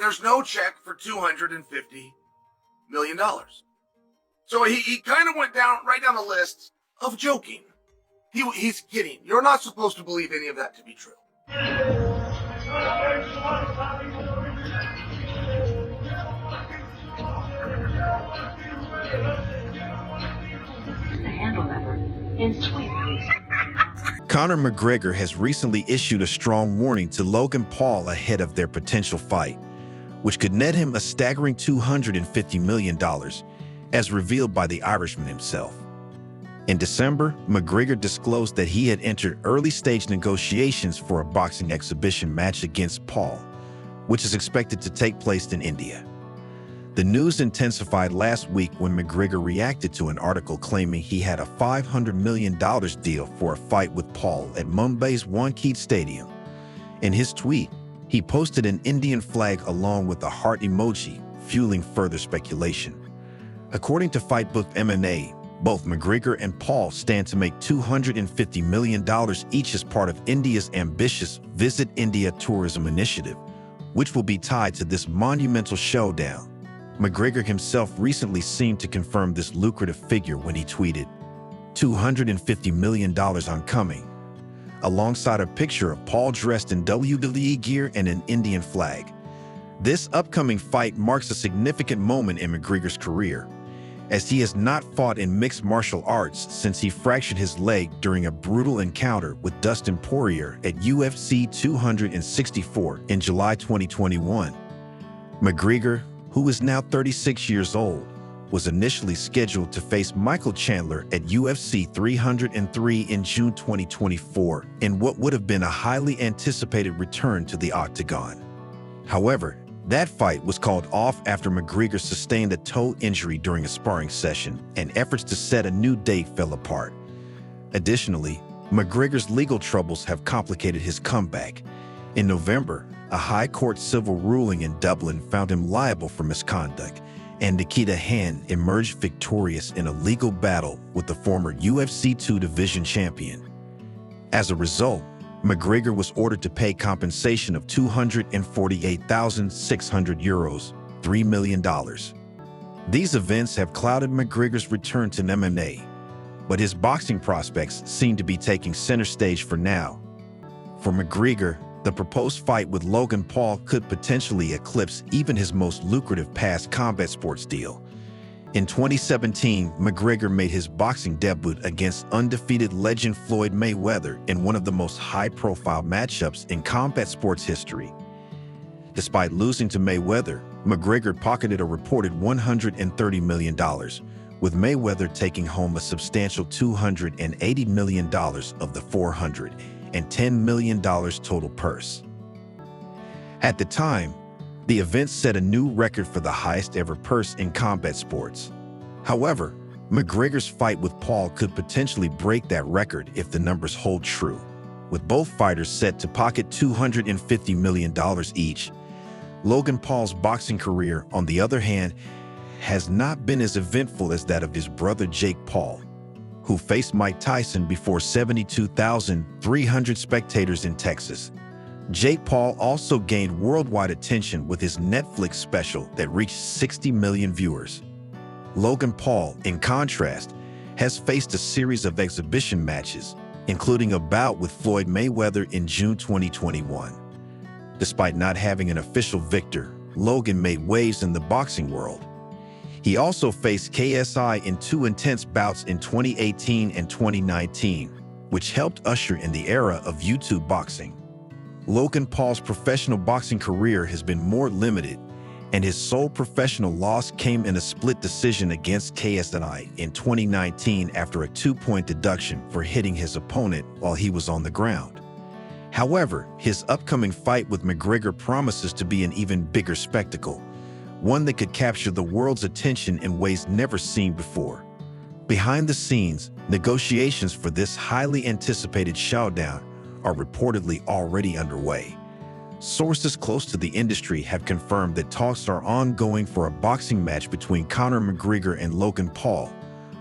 there's no check for $250 million. So he kind of went right down the list of joking. He's kidding. You're not supposed to believe any of that to be true. The handle lever in sweep, please. Conor McGregor has recently issued a strong warning to Logan Paul ahead of their potential fight, which could net him a staggering $250 million, as revealed by the Irishman himself. In December, McGregor disclosed that he had entered early-stage negotiations for a boxing exhibition match against Paul, which is expected to take place in India. The news intensified last week when McGregor reacted to an article claiming he had a $500 million deal for a fight with Paul at Mumbai's Wankhede Stadium. In his tweet, he posted an Indian flag along with a heart emoji, fueling further speculation. According to Fightbook MMA, both McGregor and Paul stand to make $250 million each as part of India's ambitious Visit India tourism initiative, which will be tied to this monumental showdown. McGregor himself recently seemed to confirm this lucrative figure when he tweeted, $250 million oncoming, alongside a picture of Paul dressed in WWE gear and an Indian flag. This upcoming fight marks a significant moment in McGregor's career, as he has not fought in mixed martial arts since he fractured his leg during a brutal encounter with Dustin Poirier at UFC 264 in July 2021. McGregor, who is now 36 years old, was initially scheduled to face Michael Chandler at UFC 303 in June 2024 in what would have been a highly anticipated return to the octagon. However, that fight was called off after McGregor sustained a toe injury during a sparring session, and efforts to set a new date fell apart. Additionally, McGregor's legal troubles have complicated his comeback. In November, a high court civil ruling in Dublin found him liable for misconduct, and Nikita Han emerged victorious in a legal battle with the former UFC 2 division champion. As a result, McGregor was ordered to pay compensation of €248,600, $3 million. These events have clouded McGregor's return to MMA, but his boxing prospects seem to be taking center stage for now. For McGregor, the proposed fight with Logan Paul could potentially eclipse even his most lucrative past combat sports deal. In 2017, McGregor made his boxing debut against undefeated legend Floyd Mayweather in one of the most high-profile matchups in combat sports history. Despite losing to Mayweather, McGregor pocketed a reported $130 million, with Mayweather taking home a substantial $280 million of the $410 million total purse. At the time, the event set a new record for the highest ever purse in combat sports. However, McGregor's fight with Paul could potentially break that record if the numbers hold true, with both fighters set to pocket $250 million each. Logan Paul's boxing career, on the other hand, has not been as eventful as that of his brother Jake Paul, who faced Mike Tyson before 72,300 spectators in Texas. Jake Paul also gained worldwide attention with his Netflix special that reached 60 million viewers. Logan Paul, in contrast, has faced a series of exhibition matches, including a bout with Floyd Mayweather in June 2021. Despite not having an official victor, Logan made waves in the boxing world. He also faced KSI in two intense bouts in 2018 and 2019, which helped usher in the era of YouTube boxing. Logan Paul's professional boxing career has been more limited, and his sole professional loss came in a split decision against KSI in 2019 after a 2-point deduction for hitting his opponent while he was on the ground. However, his upcoming fight with McGregor promises to be an even bigger spectacle, one that could capture the world's attention in ways never seen before. Behind the scenes, negotiations for this highly anticipated showdown are reportedly already underway. Sources close to the industry have confirmed that talks are ongoing for a boxing match between Conor McGregor and Logan Paul,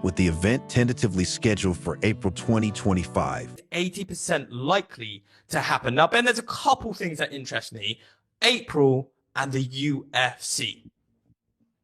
with the event tentatively scheduled for April 2025. 80% likely to happen. Now, Ben, there's a couple things that interest me. April, and the UFC.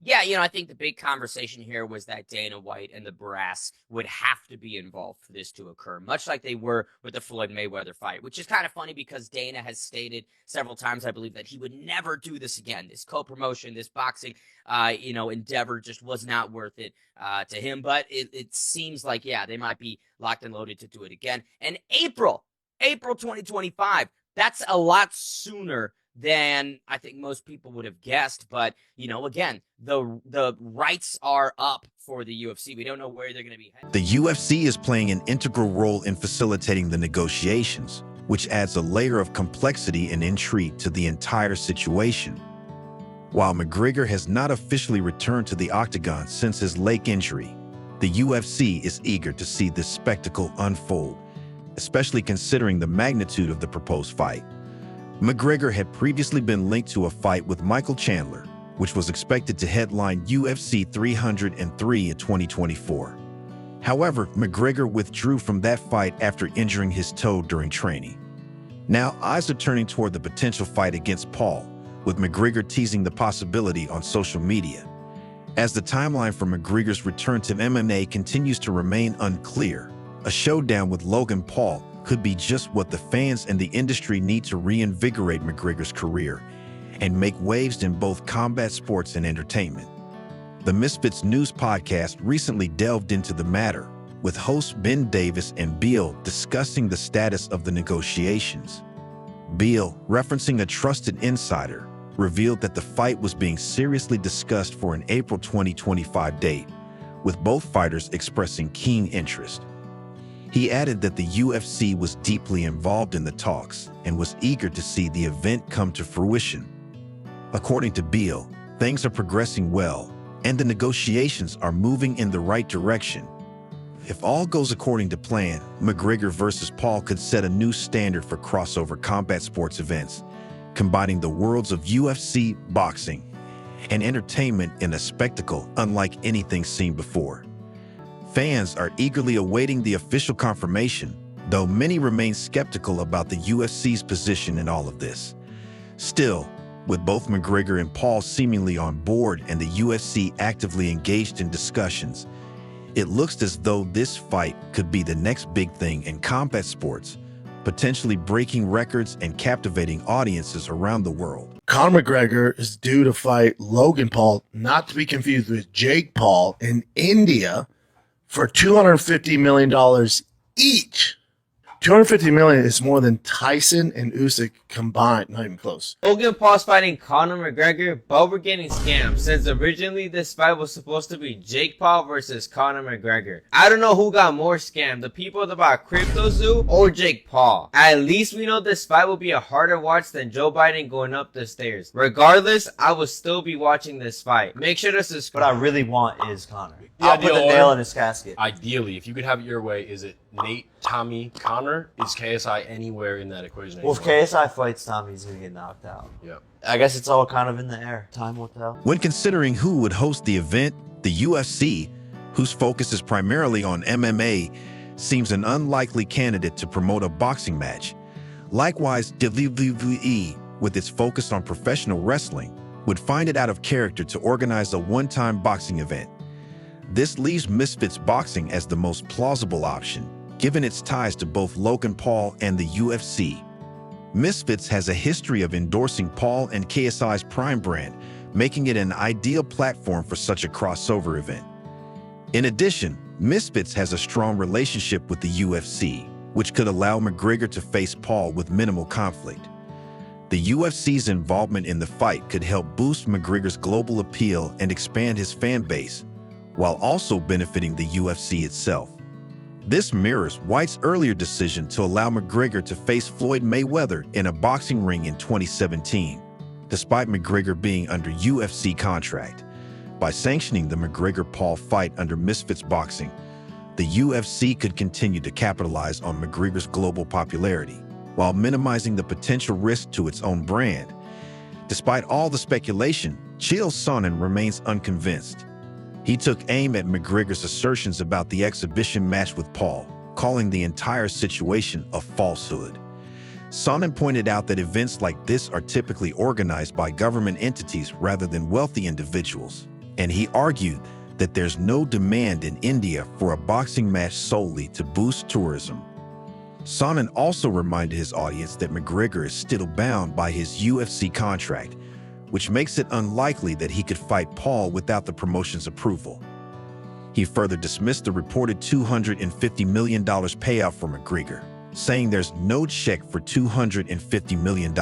Yeah, I think the big conversation here was that Dana White and the brass would have to be involved for this to occur, much like they were with the Floyd Mayweather fight, which is kind of funny because Dana has stated several times, I believe, that he would never do this again. This co-promotion, this boxing, endeavor just was not worth it to him. But it seems like, yeah, they might be locked and loaded to do it again. And April 2025, that's a lot sooner than I think most people would have guessed. But, again, the rights are up for the UFC. We don't know where they're going to be headed. The UFC is playing an integral role in facilitating the negotiations, which adds a layer of complexity and intrigue to the entire situation. While McGregor has not officially returned to the octagon since his leg injury, the UFC is eager to see this spectacle unfold, especially considering the magnitude of the proposed fight. McGregor had previously been linked to a fight with Michael Chandler, which was expected to headline UFC 303 in 2024. However, McGregor withdrew from that fight after injuring his toe during training. Now, eyes are turning toward the potential fight against Paul, with McGregor teasing the possibility on social media. As the timeline for McGregor's return to MMA continues to remain unclear, a showdown with Logan Paul could be just what the fans and the industry need to reinvigorate McGregor's career and make waves in both combat sports and entertainment. The Misfits News podcast recently delved into the matter, with hosts Ben Davis and Beal discussing the status of the negotiations. Beal, referencing a trusted insider, revealed that the fight was being seriously discussed for an April 2025 date, with both fighters expressing keen interest. He added that the UFC was deeply involved in the talks and was eager to see the event come to fruition. According to Beal, things are progressing well, and the negotiations are moving in the right direction. If all goes according to plan, McGregor versus Paul could set a new standard for crossover combat sports events, combining the worlds of UFC, boxing, and entertainment in a spectacle unlike anything seen before. Fans are eagerly awaiting the official confirmation, though many remain skeptical about the UFC's position in all of this. Still, with both McGregor and Paul seemingly on board and the UFC actively engaged in discussions, it looks as though this fight could be the next big thing in combat sports, potentially breaking records and captivating audiences around the world. Conor McGregor is due to fight Logan Paul, not to be confused with Jake Paul, in India for $250 million each. $250 million is more than Tyson and Usyk combined. Not even close. Logan Paul's fighting Conor McGregor, but we're getting scammed since originally this fight was supposed to be Jake Paul versus Conor McGregor. I don't know who got more scammed, the people that bought Crypto Zoo or Jake Paul. At least we know this fight will be a harder watch than Joe Biden going up the stairs. Regardless, I will still be watching this fight. Make sure to subscribe. What I really want is Conor. The I'll put ideal the nail order, in his casket. Ideally, if you could have it your way, is it Nate, Tommy, Connor? Is KSI anywhere in that equation Well, if anymore? KSI fights Tommy, he's going to get knocked out. Yeah. I guess it's all kind of in the air. Time will tell. When considering who would host the event, the UFC, whose focus is primarily on MMA, seems an unlikely candidate to promote a boxing match. Likewise, WWE, with its focus on professional wrestling, would find it out of character to organize a one-time boxing event. This leaves Misfits Boxing as the most plausible option, given its ties to both Logan Paul and the UFC. Misfits has a history of endorsing Paul and KSI's Prime brand, making it an ideal platform for such a crossover event. In addition, Misfits has a strong relationship with the UFC, which could allow McGregor to face Paul with minimal conflict. The UFC's involvement in the fight could help boost McGregor's global appeal and expand his fan base, while also benefiting the UFC itself. This mirrors White's earlier decision to allow McGregor to face Floyd Mayweather in a boxing ring in 2017, despite McGregor being under UFC contract. By sanctioning the McGregor-Paul fight under Misfits Boxing, the UFC could continue to capitalize on McGregor's global popularity, while minimizing the potential risk to its own brand. Despite all the speculation, Chael Sonnen remains unconvinced. He took aim at McGregor's assertions about the exhibition match with Paul, calling the entire situation a falsehood. Sonnen pointed out that events like this are typically organized by government entities rather than wealthy individuals, and he argued that there's no demand in India for a boxing match solely to boost tourism. Sonnen also reminded his audience that McGregor is still bound by his UFC contract, which makes it unlikely that he could fight Paul without the promotion's approval. He further dismissed the reported $250 million payout for McGregor, saying there's no check for $250 million.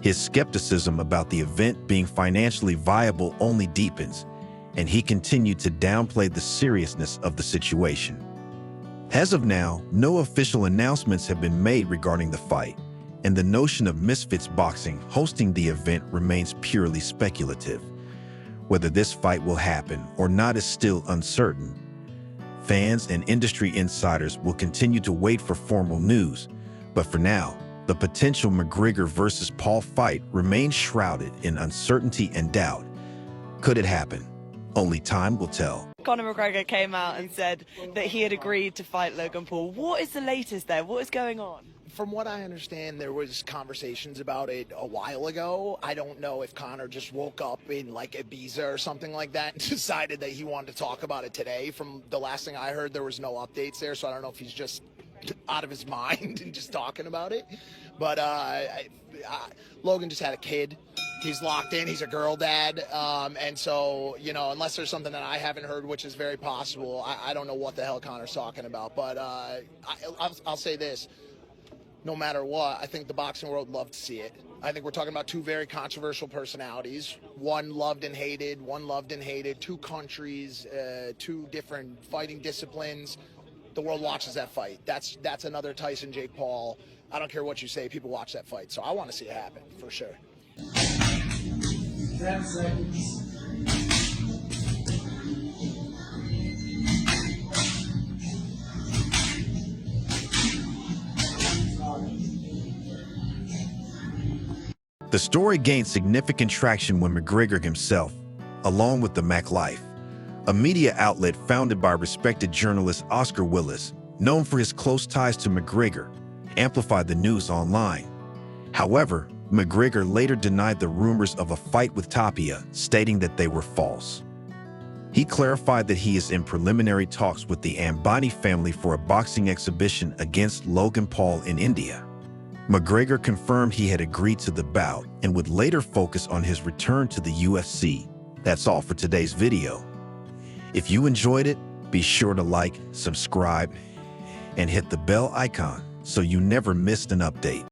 His skepticism about the event being financially viable only deepens, and he continued to downplay the seriousness of the situation. As of now, no official announcements have been made regarding the fight, and the notion of Misfits Boxing hosting the event remains purely speculative. Whether this fight will happen or not is still uncertain. Fans and industry insiders will continue to wait for formal news, but for now, the potential McGregor versus Paul fight remains shrouded in uncertainty and doubt. Could it happen? Only time will tell. Conor McGregor came out and said that he had agreed to fight Logan Paul. What is the latest there? What is going on? From what I understand, there was conversations about it a while ago. I don't know if Conor just woke up in like Ibiza or something like that and decided that he wanted to talk about it today. From the last thing I heard, there was no updates there, so I don't know if he's just out of his mind and just talking about it. But Logan just had a kid. He's locked in. He's a girl dad. And so, you know, unless there's something that I haven't heard, which is very possible, I don't know what the hell Conor's talking about. But I'll say this. No matter what, I think the boxing world would love to see it. I think we're talking about two very controversial personalities. One loved and hated, two countries, two different fighting disciplines. The world watches that fight. That's another Tyson, Jake Paul. I don't care what you say, people watch that fight. So I want to see it happen, for sure. 10 seconds. The story gained significant traction when McGregor himself, along with the Mac Life, a media outlet founded by respected journalist Oscar Willis, known for his close ties to McGregor, amplified the news online. However, McGregor later denied the rumors of a fight with Tapia, stating that they were false. He clarified that he is in preliminary talks with the Ambani family for a boxing exhibition against Logan Paul in India. McGregor confirmed he had agreed to the bout and would later focus on his return to the UFC. That's all for today's video. If you enjoyed it, be sure to like, subscribe, and hit the bell icon so you never missed an update.